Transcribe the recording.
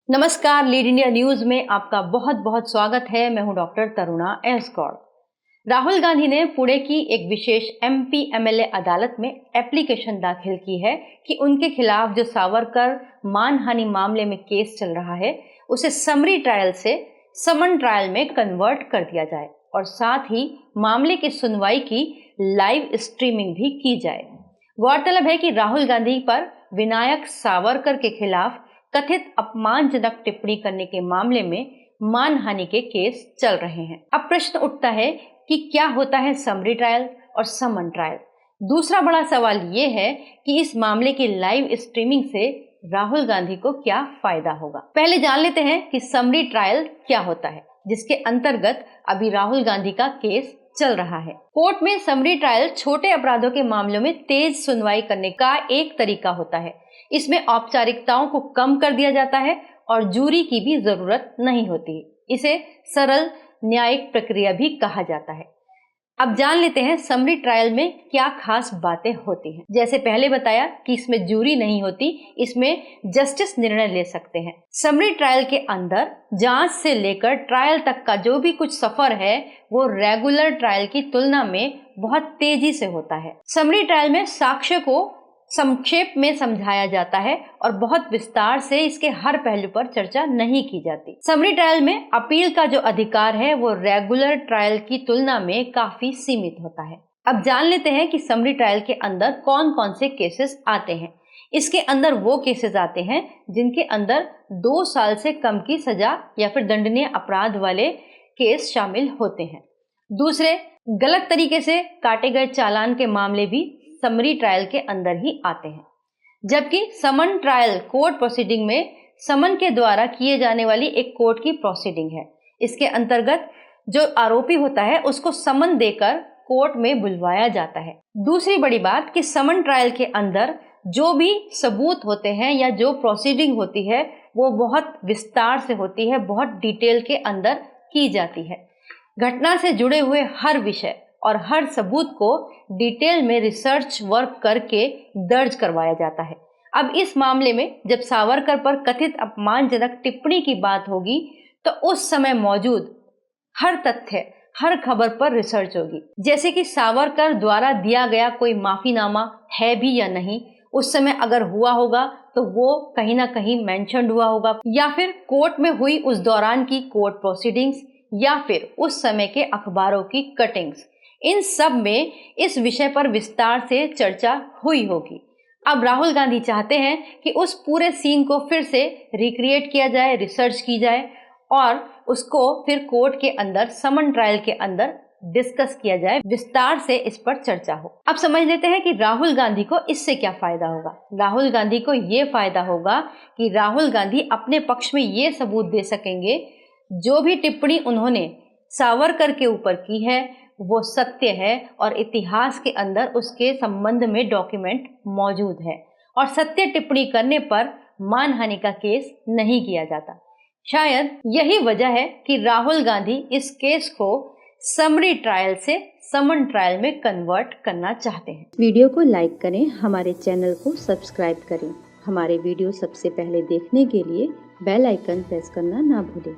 नमस्कार, lead India news में आपका बहुत बहुत स्वागत है। मैं हूं डॉक्टर तरुणा एस गौड़। राहुल गांधी ने पुणे की एक विशेष एमपी एमएलए अदालत में एप्लीकेशन दाखिल की है कि उनके खिलाफ जो सावरकर मानहानि मामले में केस चल रहा है उसे समरी ट्रायल से समन ट्रायल में कन्वर्ट कर दिया जाए और साथ ही मामले की सुनवाई की लाइव स्ट्रीमिंग भी की जाए। गौरतलब है कि राहुल गांधी पर विनायक सावरकर के खिलाफ कथित अपमानजनक टिप्पणी करने के मामले में मानहानि के केस चल रहे हैं। अब प्रश्न उठता है कि क्या होता है समरी ट्रायल और समन ट्रायल। दूसरा बड़ा सवाल ये है कि इस मामले की लाइव स्ट्रीमिंग से राहुल गांधी को क्या फायदा होगा। पहले जान लेते हैं कि समरी ट्रायल क्या होता है, जिसके अंतर्गत अभी राहुल गांधी का केस चल रहा है। कोर्ट में समरी ट्रायल छोटे अपराधों के मामलों में तेज सुनवाई करने का एक तरीका होता है। इसमें औपचारिकताओं को कम कर दिया जाता है और जूरी की भी जरूरत नहीं होती। इसे सरल न्यायिक प्रक्रिया भी कहा जाता है। अब जान लेते हैं समरी ट्रायल में क्या खास बातें होती हैं। जैसे पहले बताया कि इसमें जूरी नहीं होती, इसमें जस्टिस निर्णय ले सकते हैं। समरी ट्रायल के अंदर जांच से लेकर ट्रायल तक का जो भी कुछ सफर है वो रेगुलर ट्रायल की तुलना में बहुत तेजी से होता है। समरी ट्रायल में साक्ष्य को संक्षेप में समझाया जाता है और बहुत विस्तार से इसके हर पहलू पर चर्चा नहीं की जाती। समरी ट्रायल में अपील का जो अधिकार है वो रेगुलर ट्रायल की तुलना में काफी सीमित होता है। अब जान लेते हैं कि समरी ट्रायल के अंदर कौन कौन से केसेस आते हैं। इसके अंदर वो केसेस आते हैं जिनके अंदर 2 साल से कम की सजा या फिर दंडनीय अपराध वाले केस शामिल होते हैं। दूसरे, गलत तरीके से काटे गए चालान के मामले भी समरी ट्रायल के अंदर ही आते हैं। जबकि समन ट्रायल कोर्ट प्रोसीडिंग में समन के द्वारा किए जाने वाली एक कोर्ट की प्रोसीडिंग है। इसके अंतर्गत जो आरोपी होता है उसको समन देकर कोर्ट में बुलवाया जाता है। दूसरी बड़ी बात कि समन ट्रायल के अंदर जो भी सबूत होते हैं या जो प्रोसीडिंग होती है वो बहुत विस्तार से होती है, बहुत डिटेल के अंदर की जाती है। घटना से जुड़े हुए हर विषय और हर सबूत को डिटेल में रिसर्च वर्क करके दर्ज करवाया जाता है। अब इस मामले में जब सावरकर पर कथित अपमानजनक टिप्पणी की बात होगी तो उस समय मौजूद हर तथ्य, हर खबर पर रिसर्च होगी। जैसे कि सावरकर द्वारा दिया गया कोई माफीनामा है भी या नहीं, उस समय अगर हुआ होगा तो वो कहीं ना कहीं मेंशन्ड हुआ होगा, या फिर कोर्ट में हुई उस दौरान की कोर्ट प्रोसीडिंग्स, या फिर उस समय के अखबारों की कटिंग्स। इन सब में इस विषय पर विस्तार से चर्चा हुई होगी। अब राहुल गांधी चाहते हैं कि उस पूरे सीन को फिर से रिक्रिएट किया जाए, रिसर्च की जाए और उसको फिर कोर्ट के अंदर समन ट्रायल के अंदर डिस्कस किया जाए, विस्तार से इस पर चर्चा हो। अब समझ लेते हैं कि राहुल गांधी को इससे क्या फायदा होगा। राहुल गांधी को ये फायदा होगा कि राहुल गांधी अपने पक्ष में ये सबूत दे सकेंगे जो भी टिप्पणी उन्होंने सावरकर के ऊपर की है वो सत्य है और इतिहास के अंदर उसके संबंध में डॉक्यूमेंट मौजूद है और सत्य टिप्पणी करने पर मानहानि का केस नहीं किया जाता। शायद यही वजह है कि राहुल गांधी इस केस को समरी ट्रायल से समन ट्रायल में कन्वर्ट करना चाहते हैं। वीडियो को लाइक करें, हमारे चैनल को सब्सक्राइब करें। हमारे वीडियो सबसे पहले देखने के लिए बेल आइकन प्रेस करना ना भूलें।